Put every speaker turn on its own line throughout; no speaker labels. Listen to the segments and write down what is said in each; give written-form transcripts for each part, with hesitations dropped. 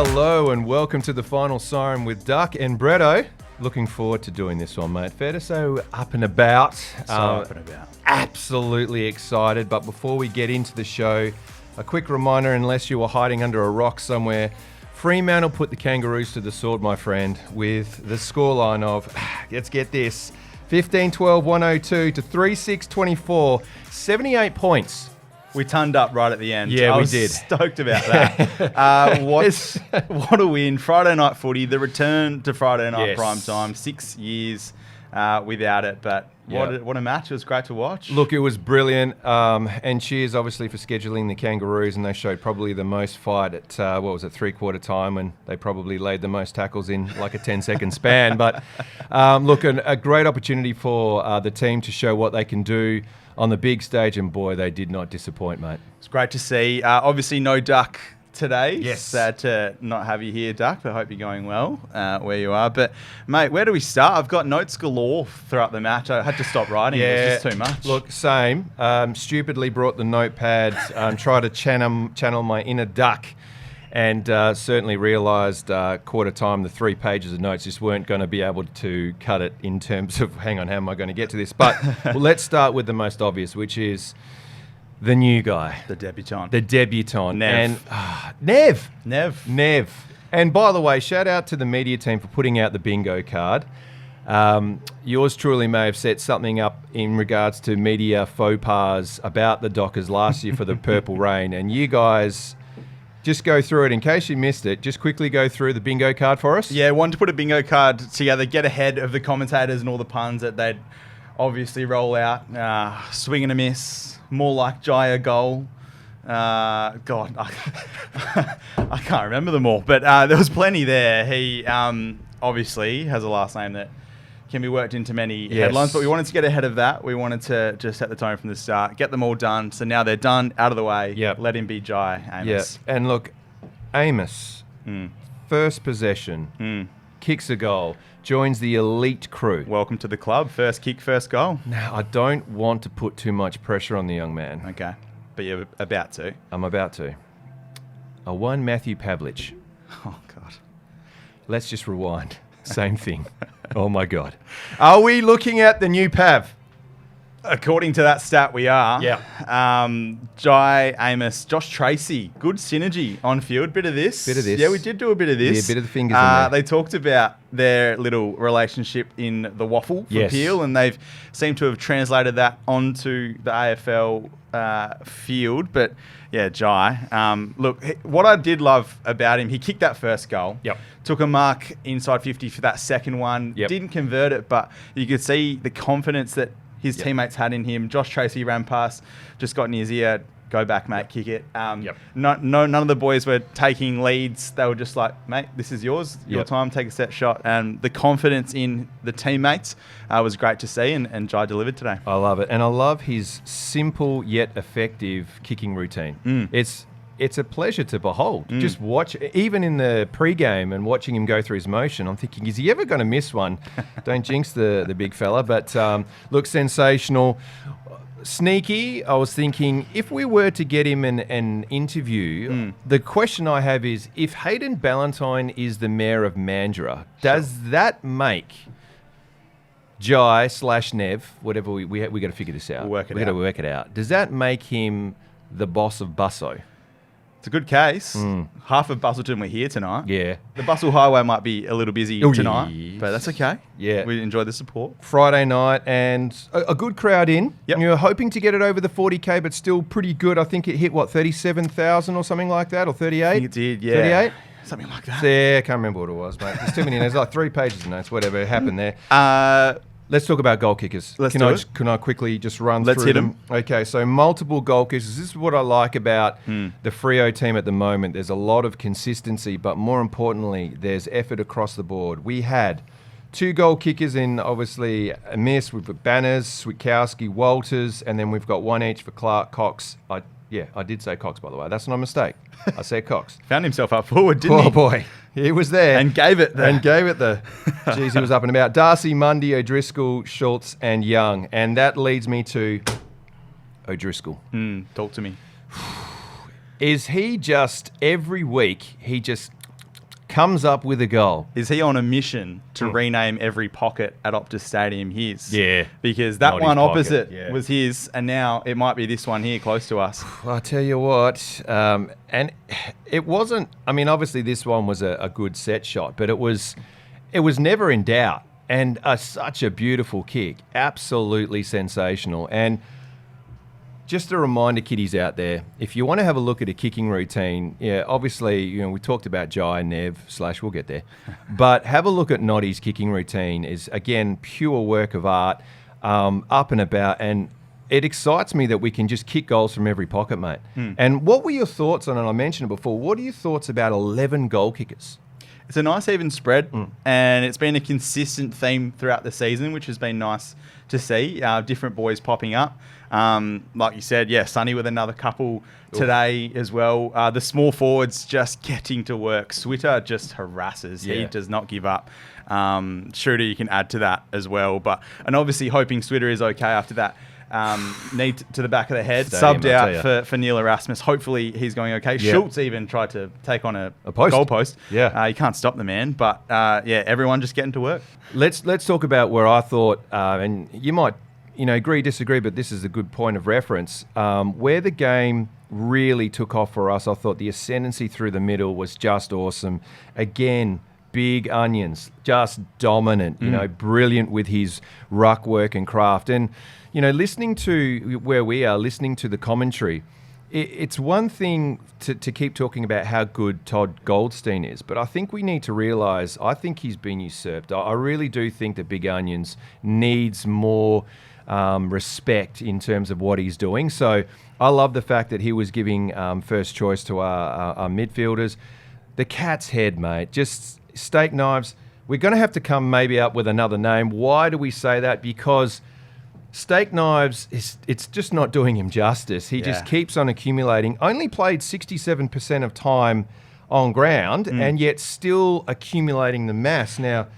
Hello and welcome to the final Siren with Duck and Bretto. Looking forward to doing this one, mate. Fair to say we're up and about.
Up and about.
Absolutely excited. But before we get into the show, a quick reminder, unless you were hiding under a rock somewhere, Fremantle put the Kangaroos to the sword, my friend, with the scoreline of, let's get this, 15-12, 102 to 3-6-24, 78 points.
We turned up right at the end.
Yeah,
I
we did.
Stoked about that. What a win. Friday night footy, the return to Friday night prime time. 6 years without it, but what a match. It was great to watch.
Look, it was brilliant. And cheers, obviously, for scheduling the Kangaroos. And they showed probably the most fight at, three-quarter time, when they probably laid the most tackles in like a 10-second span. But look, a great opportunity for the team to show what they can do on the big stage, and boy, they did not disappoint, mate.
It's great to see. Obviously, no Duck today.
Yes.
Sad to not have you here, Duck, but I hope you're going well where you are. But, mate, where do we start? I've got notes galore throughout the match. I had to stop writing. It was just too much.
Look, same. Stupidly brought the notepad, tried to channel my inner Duck, and certainly realised quarter time the 3 pages of notes just weren't going to be able to cut it in terms of, hang on, how am I going to get to this? But let's start with the most obvious, which is the new guy.
The debutant.
The debutant.
Nev.
And Nev. And by the way, shout out to the media team for putting out the bingo card. Yours truly may have set something up in regards to media faux pas about the Dockers last year for the Purple Rain, and you guys... Just go through it. In case you missed it, just quickly go through the bingo card for us.
Yeah, wanted to put a bingo card together, get ahead of the commentators and all the puns that they'd obviously roll out. Swing and a miss, more like Jai a goal. God, I can't remember them all, but there was plenty there. He obviously has a last name that can be worked into many headlines, but we wanted to get ahead of that. We wanted to just set the tone from the start, get them all done. So now they're done, out of the way.
Yep.
Let him be Jai Amiss.
Yeah. And look, Amiss, first possession, kicks a goal, joins the elite crew.
Welcome to the club. First kick, first goal.
Now, I don't want to put too much pressure on the young man.
Okay, but you're about to.
I'm about to. A one Matthew Pavlich.
Oh, God.
Let's just rewind. Same thing. Oh, my God. Are we looking at the new Pav?
According to that stat, we are.
Yeah.
Jai Amiss, Josh Tracy, good synergy on field. Bit of this. Yeah, we did do a bit of this.
Yeah, a bit of the fingers in there.
They talked about their little relationship in the waffle for Peel, and they've seemed to have translated that onto the AFL field. But yeah, Jai. Look, what I did love about him, he kicked that first goal.
Yep.
Took a mark inside 50 for that second one.
Yep.
Didn't convert it, but you could see the confidence that his teammates had in him. Josh Tracy ran past, just got in his ear, go back, mate, kick it. None of the boys were taking leads. They were just like, mate, this is yours, your time, take a set shot. And the confidence in the teammates was great to see, and Jai delivered today.
I love it. And I love his simple yet effective kicking routine. It's a pleasure to behold. Just watch, even in the pre-game and watching him go through his motion, I'm thinking, is he ever going to miss one? Don't jinx the big fella. But look, sensational. Sneaky, I was thinking, if we were to get him an interview, the question I have is, if Hayden Ballantyne is the mayor of Mandurah, does that make Jai / Nev, whatever, we got to figure this out.
We've got
to work it out. Does that make him the boss of Busso?
It's a good case. Half of Bustleton were here tonight.
Yeah.
The Bustle Highway might be a little busy tonight, but that's okay.
Yeah.
We enjoy the support.
Friday night, and a good crowd in.
Yep.
You were hoping to get it over the 40K, but still pretty good. I think it hit, 37,000 or something like that, or 38?
I think it did, yeah.
38?
Something like that.
Yeah, I can't remember what it was, mate. There's too many. There's like 3 pages of notes, whatever happened there. Let's talk about goal kickers. Can I quickly just run through them?
Let's hit them.
Okay, so multiple goal kickers. This is what I like about the FREO team at the moment. There's a lot of consistency, but more importantly, there's effort across the board. We had 2 goal kickers in, obviously, Amiss. We've got Banners, Switkowski, Walters, and then we've got 1 each for Clark, Cox. I did say Cox, by the way. That's not a mistake. I said Cox.
Found himself up forward, didn't he?
Oh, boy. He was there.
And gave it the...
Jeez, he was up and about. Darcy, Mundy, O'Driscoll, Schultz, and Young. And that leads me to O'Driscoll.
Talk to me.
Is he just, every week, he just comes up with a goal.
Is he on a mission to rename every pocket at Optus Stadium his?
Yeah.
Because that
Not
one
his pocket,
opposite
yeah.
was his, and now it might be this one here close to us.
Well, I tell you what, and it wasn't. I mean, obviously this one was a good set shot, but it was never in doubt, and such a beautiful kick, absolutely sensational. And just a reminder, kiddies out there, if you want to have a look at a kicking routine, yeah, obviously, we talked about Jai and Nev / we'll get there, but have a look at Noddy's kicking routine. Is again pure work of art, up and about, and it excites me that we can just kick goals from every pocket, mate. And what were your thoughts on it? I mentioned it before. What are your thoughts about 11 goal kickers?
It's a nice even spread, and it's been a consistent theme throughout the season, which has been nice to see. Different boys popping up. Like you said, yeah, Sonny with another couple today as well. The small forwards just getting to work. Switter just harasses.
Yeah.
He does not give up. Shooter, you can add to that as well. And obviously hoping Switter is okay after that. Knee to the back of the head,
Stadium,
subbed out for Neil Erasmus. Hopefully he's going okay.
Yep.
Schultz even tried to take on a
post.
goal post.
Yeah.
You can't stop the man. But yeah, everyone just getting to work.
Let's talk about where I thought, and you might agree, disagree, but this is a good point of reference. Where the game really took off for us, I thought the ascendancy through the middle was just awesome. Again, big onions, just dominant, brilliant with his ruck work and craft. And, listening to where we are, listening to the commentary, it's one thing to keep talking about how good Todd Goldstein is, but I think we need to realise, I think he's been usurped. I really do think that Big Onions needs more respect in terms of what he's doing. So I love the fact that he was giving first choice to our midfielders. The cat's head, mate, just steak knives. We're going to have to come maybe up with another name. Why do we say that? Because steak knives, it's just not doing him justice. He just keeps on accumulating. Only played 67% of time on ground and yet still accumulating the mass. Now,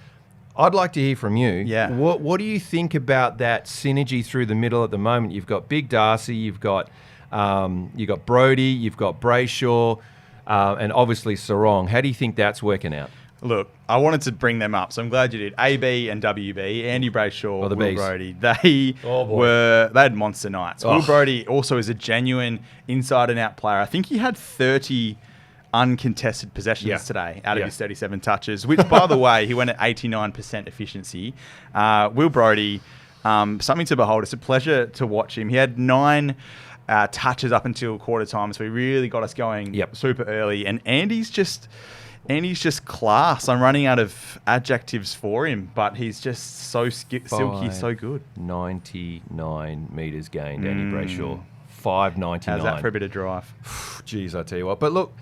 I'd like to hear from you.
Yeah.
What do you think about that synergy through the middle at the moment? You've got Big Darcy, you've got Brodie, you've got Brayshaw, and obviously Sarong. How do you think that's working out?
Look, I wanted to bring them up, so I'm glad you did. AB and WB, Andy Brayshaw,
the
Will
Bs.
Brodie, they had monster nights. Will Brodie also is a genuine inside and out player. I think he had 30 uncontested possessions today out of his 37 touches, which, by the way, he went at 89% efficiency. Will Brodie, something to behold. It's a pleasure to watch him. He had 9 touches up until quarter time, so he really got us going super early. And Andy's just class. I'm running out of adjectives for him, but he's just so silky, so good.
99 metres gained, Andy Brayshaw. 599.
How's that for a bit of drive?
Jeez, I tell you what. But look,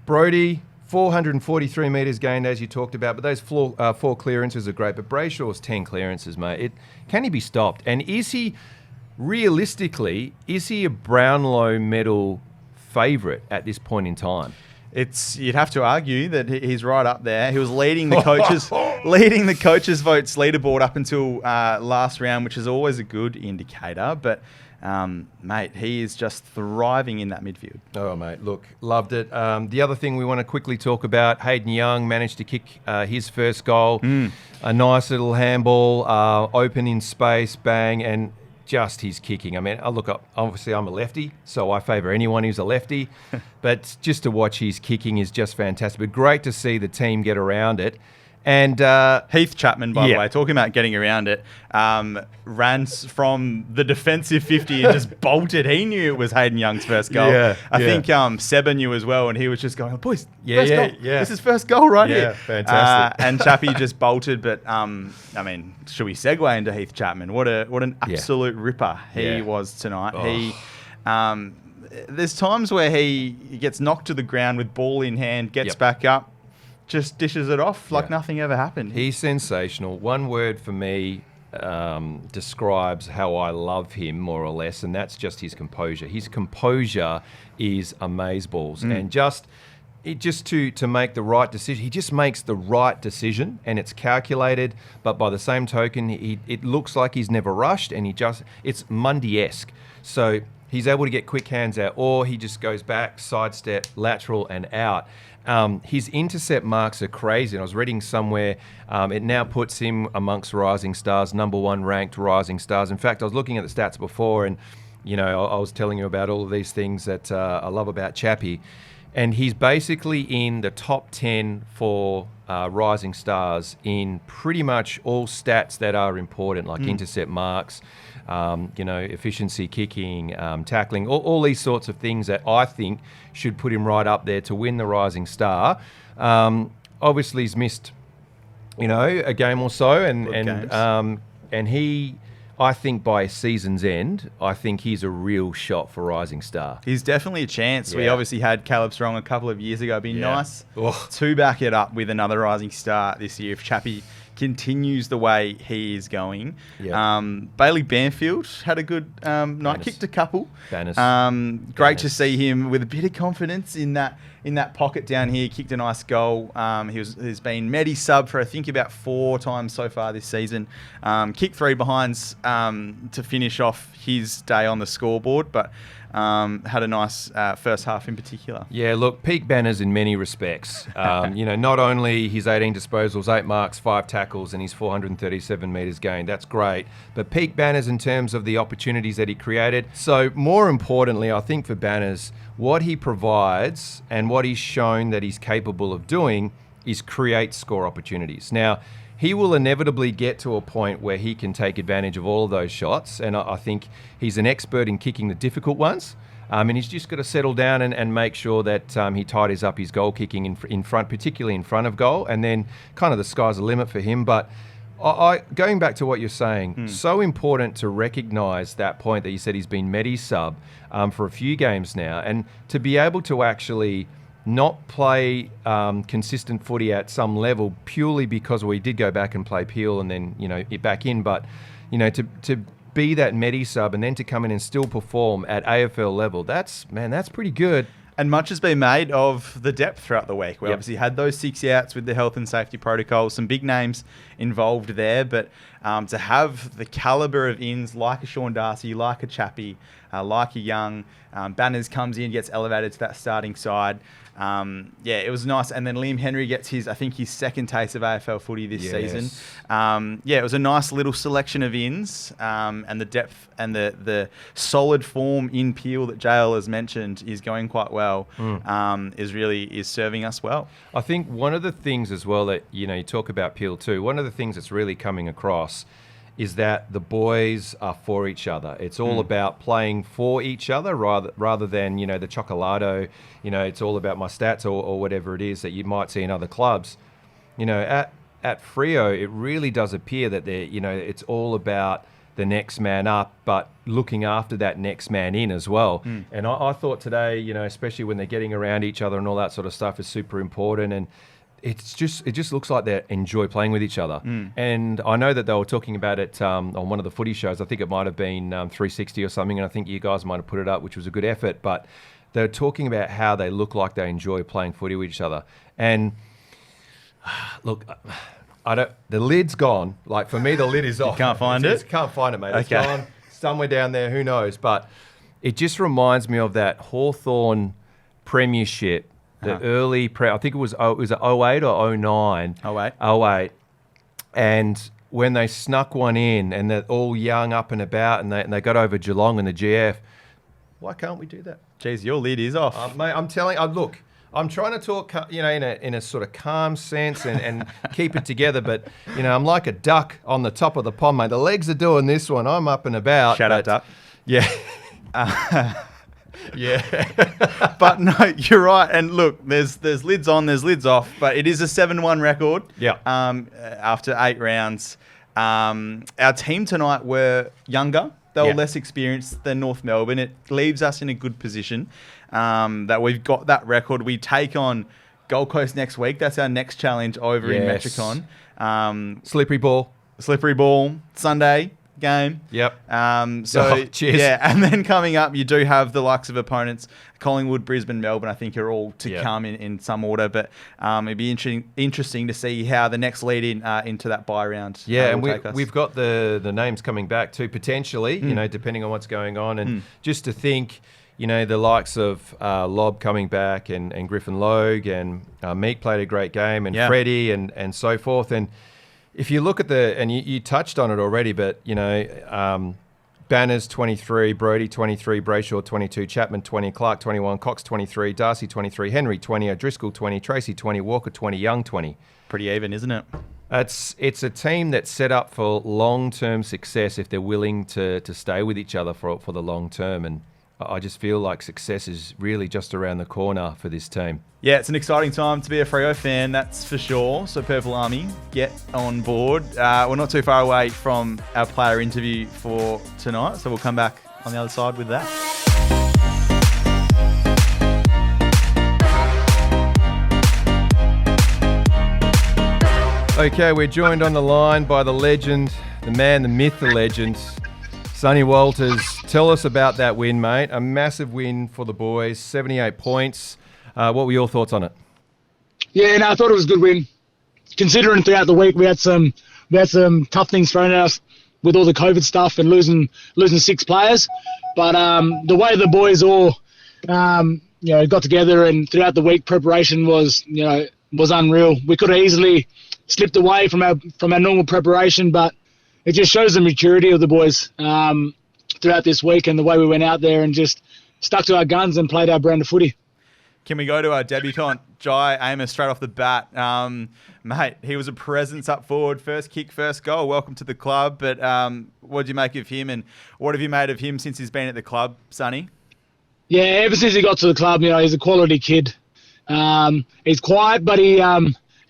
Brodie, 443 metres gained, as you talked about, but those 4 clearances are great. But Brayshaw's 10 clearances, mate. Can he be stopped? And is he, realistically, a Brownlow medal favourite at this point in time?
You'd have to argue that he's right up there. He was leading the coaches votes leaderboard up until last round, which is always a good indicator. But mate, he is just thriving in that midfield.
Oh, mate, look, loved it. The other thing we want to quickly talk about, Hayden Young managed to kick his first goal. A nice little handball, open in space, bang, and just his kicking. I mean, obviously I'm a lefty, so I favour anyone who's a lefty. But just to watch his kicking is just fantastic. But great to see the team get around it. And
Heath Chapman, by the way, talking about getting around it, ran from the defensive 50 and just bolted. He knew it was Hayden Young's first goal. I think Seba knew as well, and he was just going, boys, first goal. This is first goal right here.
Fantastic.
And Chappie just bolted. But, I mean, should we segue into Heath Chapman? What an absolute ripper he was tonight. He... there's times where he gets knocked to the ground with ball in hand, gets back up, just dishes it off like nothing ever happened.
He's sensational. One word for me describes how I love him, more or less, and that's just his composure. His composure is amazeballs. And just to make the right decision, he just makes the right decision, and it's calculated, but by the same token, it looks like he's never rushed, and it's Mundy-esque. So he's able to get quick hands out, or he just goes back, sidestep, lateral, and out. His intercept marks are crazy. And I was reading somewhere, it now puts him amongst rising stars, #1 ranked rising stars. In fact, I was looking at the stats before, and I was telling you about all of these things that I love about Chappie. And he's basically in the top 10 for rising stars in pretty much all stats that are important, like intercept marks, efficiency kicking, tackling, all these sorts of things that I think should put him right up there to win the rising star. Obviously, he's missed, a game or so, and he, I think by season's end, I think he's a real shot for rising star.
He's definitely a chance. Yeah. We obviously had Caleb Strong a couple of years ago. It'd be nice to back it up with another rising star this year if Chappie continues the way he is going. Yeah. Bailey Banfield had a good night, kicked a couple. Great to see him with a bit of confidence in that pocket down here. Kicked a nice goal. He's been Medi sub for I think about 4 times so far this season. Kicked 3 behinds to finish off his day on the scoreboard, but had a nice first half in particular.
Yeah, look, peak banners in many respects. Not only his 18 disposals, 8 marks, 5 tackles, and his 437 metres gained. That's great. But peak banners in terms of the opportunities that he created. So more importantly, I think for banners, what he provides and what he's shown that he's capable of doing is create score opportunities. Now, he will inevitably get to a point where he can take advantage of all of those shots, and I think he's an expert in kicking the difficult ones. And he's just got to settle down and make sure that he tidies up his goal kicking in front, particularly in front of goal, and then kind of the sky's the limit for him. But going back to what you're saying, so important to recognise that point that you said he's been Medi sub for a few games now, and to be able to actually not play consistent footy at some level purely because we did go back and play Peel and then it back in, but to be that Medi sub and then to come in and still perform at AFL level, that's pretty good.
And much has been made of the depth throughout the week. We obviously had those 6 outs with the health and safety protocols, some big names involved there, but to have the calibre of ins like a Sean Darcy, like a Chappie, like a Young, Banners comes in, gets elevated to that starting side. It was nice. And then Liam Henry gets his second taste of AFL footy this season. It was a nice little selection of ins, and the depth and the solid form in Peel that JL has mentioned is going quite well, is serving us well.
I think one of the things as well that, you talk about Peel too, one of the things that's really coming across is that the boys are for each other. It's all about playing for each other rather than, the chocolado, it's all about my stats or whatever it is that you might see in other clubs. At FREO, it really does appear that it's all about the next man up, but looking after that next man in as well. And I thought today, especially when they're getting around each other and all that sort of stuff is super important. And it just looks like they enjoy playing with each other. And I know that they were talking about it on one of the footy shows. I think it might have been 360 or something, and I think you guys might have put it up, which was a good effort. But they're talking about how they look like they enjoy playing footy with each other. And look, the lid's gone. Like for me, the lid is off.
You can't find it?
Can't find it, mate. It's gone somewhere down there. Who knows? But it just reminds me of that Hawthorn premiership. The early I think it was 08 or 09. 08. And when they snuck one in and they're all young up and about and they got over Geelong and the GF, why can't we do that?
Jeez, your lid is off.
Mate, I'm telling you, look, I'm trying to talk, in a sort of calm sense and keep it together, but, I'm like a duck on the top of the pond, mate. The legs are doing this one. I'm up and about.
Shut up, duck.
Yeah.
Yeah. But no, you're right. And look, there's lids on, there's lids off, but it is a 7-1 record.
Yeah.
After 8 rounds. Our team tonight were younger. They were less experienced than North Melbourne. It leaves us in a good position that we've got that record. We take on Gold Coast next week. That's our next challenge over in Metricon.
Slippery ball
Sunday. game.
Yep.
Cheers. Yeah, and then coming up, you do have the likes of opponents, Collingwood, Brisbane, Melbourne, I think are all to come in some order. But it'd be interesting to see how the next lead into that bye round
and we've got the names coming back too, potentially, depending on what's going on. And just to think, the likes of Lob coming back and Griffin Logue and Meek played a great game and Freddie and so forth. And if you look at and you touched on it already, but, Banners 23, Brody 23, Brayshaw 22, Chapman 20, Clark 21, Cox 23, Darcy 23, Henry 20, O'Driscoll 20, Tracy 20, Walker 20, Young 20.
Pretty even, isn't it?
It's a team that's set up for long-term success if they're willing to stay with each other for the long term. And I just feel like success is really just around the corner for this team.
Yeah, it's an exciting time to be a Freo fan, that's for sure. So Purple Army, get on board. We're not too far away from our player interview for tonight, so we'll come back on the other side with that.
Okay, we're joined on the line by the legend, the man, the myth, the legend, Sonny Walters. Tell us about that win, mate. A massive win for the boys, 78 points. What were your thoughts on it?
Yeah, I thought it was a good win. Considering throughout the week we had some tough things thrown at us with all the COVID stuff and losing 6 players. But the way the boys all got together and throughout the week preparation was unreal. We could have easily slipped away from our normal preparation, but it just shows the maturity of the boys throughout this week and the way we went out there and just stuck to our guns and played our brand of footy.
Can we go to our debutante, Jai Amiss, straight off the bat? Mate, he was a presence up forward. First kick, first goal. Welcome to the club. But what did you make of him and what have you made of him since he's been at the club, Sonny?
Yeah, ever since he got to the club, he's a quality kid. He's quiet, but he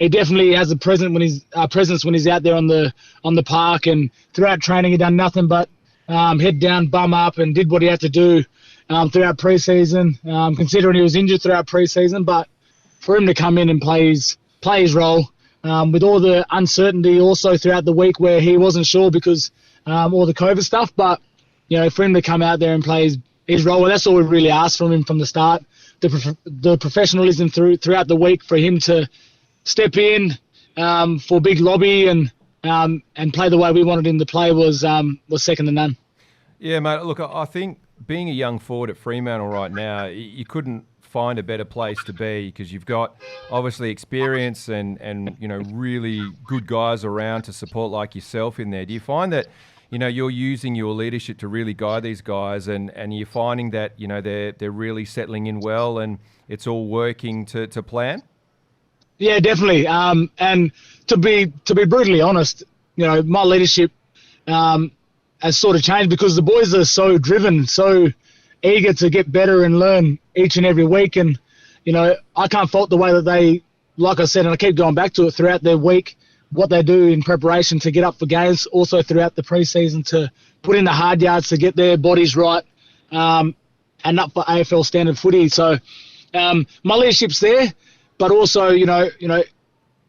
definitely has a presence when he's out there on the park, and throughout training he done nothing but head down, bum up, and did what he had to do throughout pre-season. Considering he was injured throughout pre-season, but for him to come in and play his role with all the uncertainty also throughout the week where he wasn't sure because all the COVID stuff, but for him to come out there and play his role, well, that's all we really asked from him from the start. The professionalism throughout the week for him to step in for big lobby and play the way we wanted him to play was second to none.
Yeah, mate. Look, I think being a young forward at Fremantle right now, you couldn't find a better place to be because you've got obviously experience and really good guys around to support like yourself in there. Do you find that you're using your leadership to really guide these guys and you're finding that they're really settling in well and it's all working to plan?
Yeah, definitely. And to be brutally honest, my leadership has sort of changed because the boys are so driven, so eager to get better and learn each and every week. And, I can't fault the way that they, like I said, and I keep going back to it throughout their week, what they do in preparation to get up for games, also throughout the pre-season to put in the hard yards to get their bodies right and up for AFL standard footy. So my leadership's there. But also,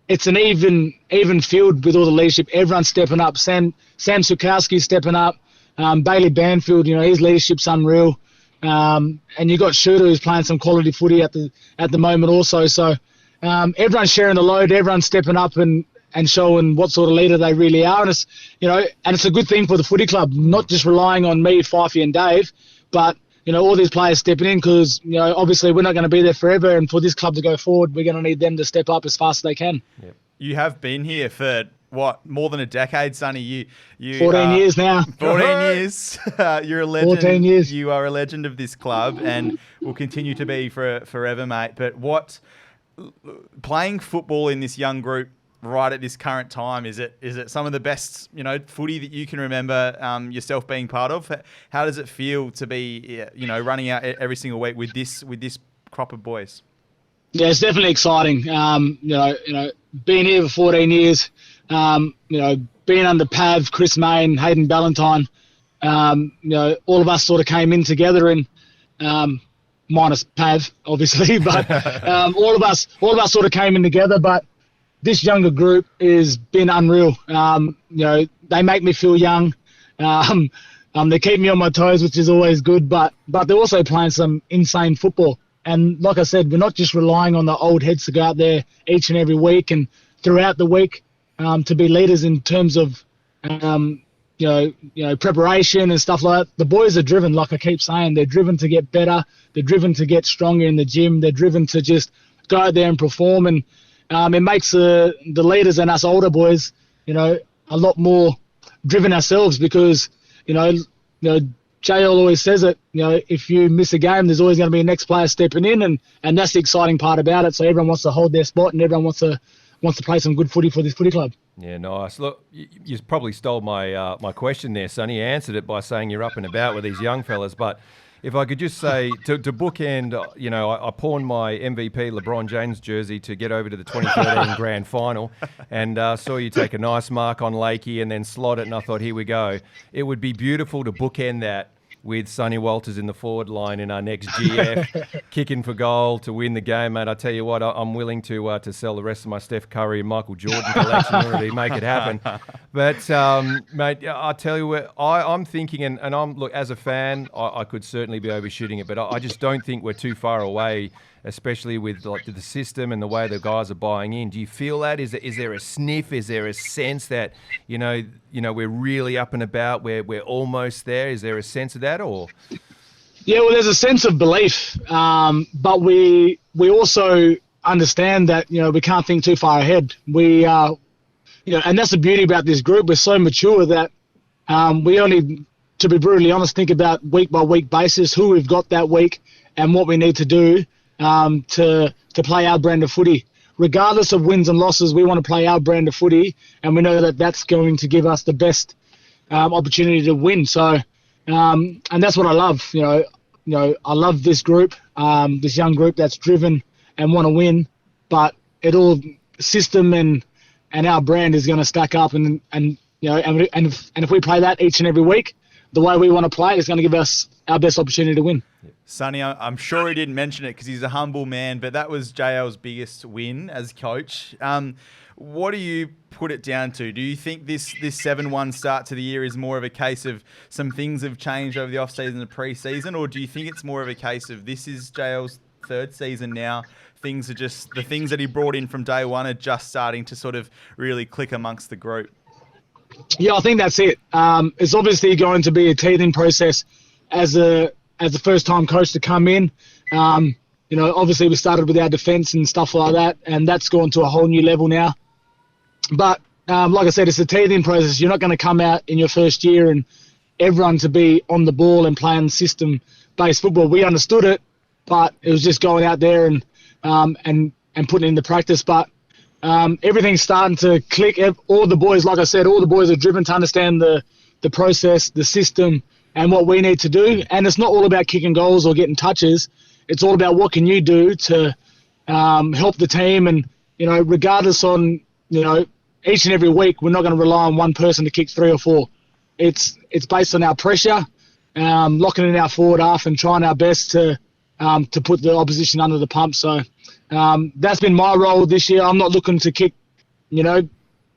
it's an even field with all the leadership. Everyone's stepping up. Sam Sukowski's stepping up. Bailey Banfield, his leadership's unreal. And you got Shooter who's playing some quality footy at the moment also. So everyone's sharing the load. Everyone's stepping up and showing what sort of leader they really are. And it's and it's a good thing for the footy club, not just relying on me, Fifey, and Dave, but all these players stepping in because, obviously we're not going to be there forever. And for this club to go forward, we're going to need them to step up as fast as they can. Yep.
You have been here for, more than a decade, Sonny? You
14 years now.
14 years. You're a legend.
14 years.
You are a legend of this club and will continue to be forever, mate. But playing football in this young group right at this current time, is it some of the best footy that you can remember yourself being part of? How does it feel to be running out every single week with this crop of boys?
Yeah, it's definitely exciting. Being here for 14 years, being under Pav, Chris Main, Hayden Ballantyne, all of us sort of came in together and minus Pav obviously, but all of us sort of came in together, but this younger group has been unreal. They make me feel young. They keep me on my toes, which is always good, but they're also playing some insane football. And like I said, we're not just relying on the old heads to go out there each and every week and throughout the week to be leaders in terms of preparation and stuff like that. The boys are driven, like I keep saying. They're driven to get better. They're driven to get stronger in the gym. They're driven to just go out there and perform. And it makes the leaders and us older boys, a lot more driven ourselves because, JL always says it, if you miss a game, there's always going to be a next player stepping in, and that's the exciting part about it. So everyone wants to hold their spot and everyone wants to play some good footy for this footy club.
Yeah, nice. Look, you probably stole my my question there, Sonny. You answered it by saying you're up and about with these young fellas. But if I could just say, to bookend, I pawned my MVP LeBron James jersey to get over to the 2013 Grand Final and saw you take a nice mark on Lakey and then slot it, and I thought, here we go. It would be beautiful to bookend that with Sonny Walters in the forward line in our next GF, kicking for goal to win the game, mate. I tell you what, I'm willing to sell the rest of my Steph Curry and Michael Jordan collection in order to make it happen. But, mate, I tell you what, I'm thinking, and look, as a fan, I could certainly be overshooting it, but I just don't think we're too far away, especially with like the system and the way the guys are buying in. Do you feel that? Is there a sniff? Is there a sense that, we're really up and about, we're almost there? Is there a sense of that, or?
Yeah, well, there's a sense of belief, but we also understand that, we can't think too far ahead. We and that's the beauty about this group. We're so mature that we only, to be brutally honest, think about week by week basis, who we've got that week and what we need to do to play our brand of footy. Regardless of wins and losses, we want to play our brand of footy, and we know that that's going to give us the best opportunity to win. So, and that's what I love. I love this group, this young group that's driven and want to win. But it all system and our brand is going to stack up, and if we play that each and every week, the way we want to play, it's going to give us our best opportunity to win.
Sonny, I'm sure he didn't mention it because he's a humble man, but that was JL's biggest win as coach. What do you put it down to? Do you think this 7-1 start to the year is more of a case of some things have changed over the off-season and the pre-season, or do you think it's more of a case of this is JL's third season now? Things are just, the things that he brought in from day one are just starting to sort of really click amongst the group.
Yeah, I think that's it. It's obviously going to be a teething process as a first-time coach to come in. Obviously we started with our defence and stuff like that, and that's gone to a whole new level now. But like I said, it's a teething process. You're not going to come out in your first year and everyone to be on the ball and playing system-based football. We understood it, but it was just going out there and putting it into practice. But everything's starting to click. All the boys, like I said, all the boys are driven to understand the process, the system, and what we need to do. And it's not all about kicking goals or getting touches. It's all about what can you do to help the team. And, regardless on, each and every week, we're not going to rely on one person to kick 3 or 4. It's based on our pressure, locking in our forward half and trying our best to put the opposition under the pump. So that's been my role this year. I'm not looking to kick,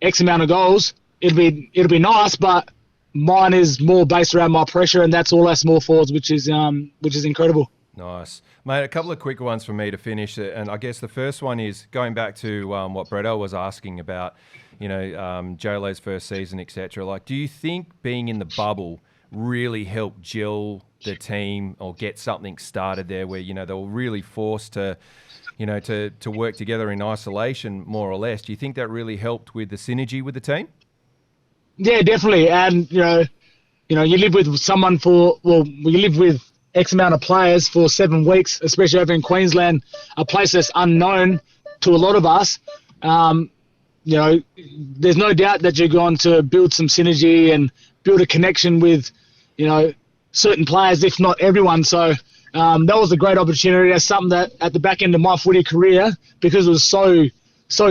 X amount of goals. It'll be nice, but mine is more based around my pressure, and that's all our small forwards, which is incredible.
Nice. Mate, a couple of quick ones for me to finish. And I guess the first one is going back to what Bretto was asking about, Jolo's first season, etc. Like, do you think being in the bubble really helped gel the team or get something started there where, they were really forced to, to work together in isolation, more or less? Do you think that really helped with the synergy with the team?
Yeah, definitely. And, you live with someone you live with X amount of players for 7 weeks, especially over in Queensland, a place that's unknown to a lot of us. There's no doubt that you're going to build some synergy and build a connection with, certain players, if not everyone. So that was a great opportunity. That's something that at the back end of my footy career, because it was so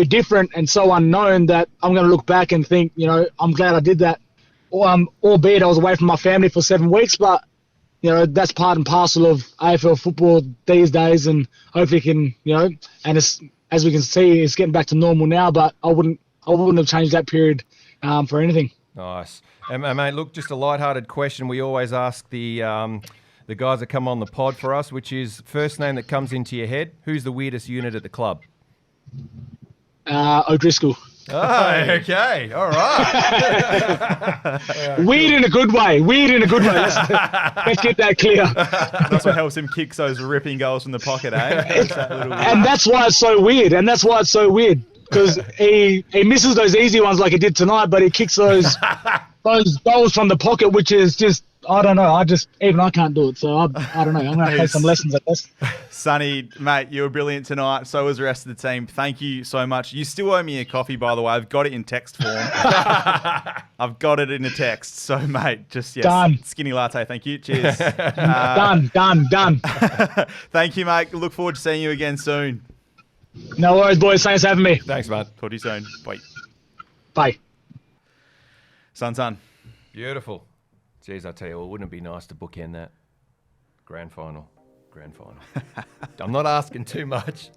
different and so unknown, that I'm going to look back and think, I'm glad I did that. Albeit I was away from my family for 7 weeks, but that's part and parcel of AFL football these days, and hopefully can, and it's, as we can see, it's getting back to normal now, but I wouldn't have changed that period for anything.
Nice. And mate, look, just a light-hearted question we always ask the guys that come on the pod for us, which is first name that comes into your head. Who's the weirdest unit at the club?
O'Driscoll.
Oh, okay. All right.
Weird in a good way. Let's get that clear.
That's what helps him kick those ripping goals from the pocket, eh?
And that's why it's so weird. Because he misses those easy ones like he did tonight, but he kicks those goals from the pocket, which is just, I don't know. Even I can't do it. So I don't know. I'm going to take some lessons at this.
Sonny, mate, you were brilliant tonight. So was the rest of the team. Thank you so much. You still owe me a coffee, by the way. I've got it in text form. I've got it in a text. So, mate, just, yes.
Done.
Skinny latte. Thank you. Cheers.
Done.
Thank you, mate. Look forward to seeing you again soon.
No worries, boys. Thanks for having me.
Thanks, mate.
Talk to you soon. Bye.
Bye.
Son.
Beautiful. Jeez, I tell you what, wouldn't it be nice to bookend that? Grand final. I'm not asking too much.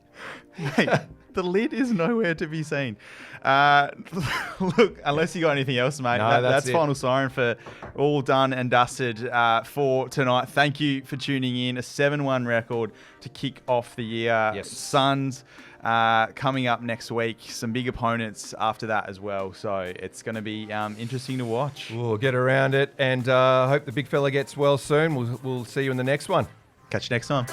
Mate, the lid is nowhere to be seen. Look, unless you got anything else, mate,
No,
that's
it.
Final Siren for all done and dusted for tonight. Thank you for tuning in. A 7-1 record to kick off the year.
Yes.
Suns coming up next week. Some big opponents after that as well. So it's going to be interesting to watch.
We'll get around it and hope the big fella gets well soon. We'll see you in the next one.
Catch you next time.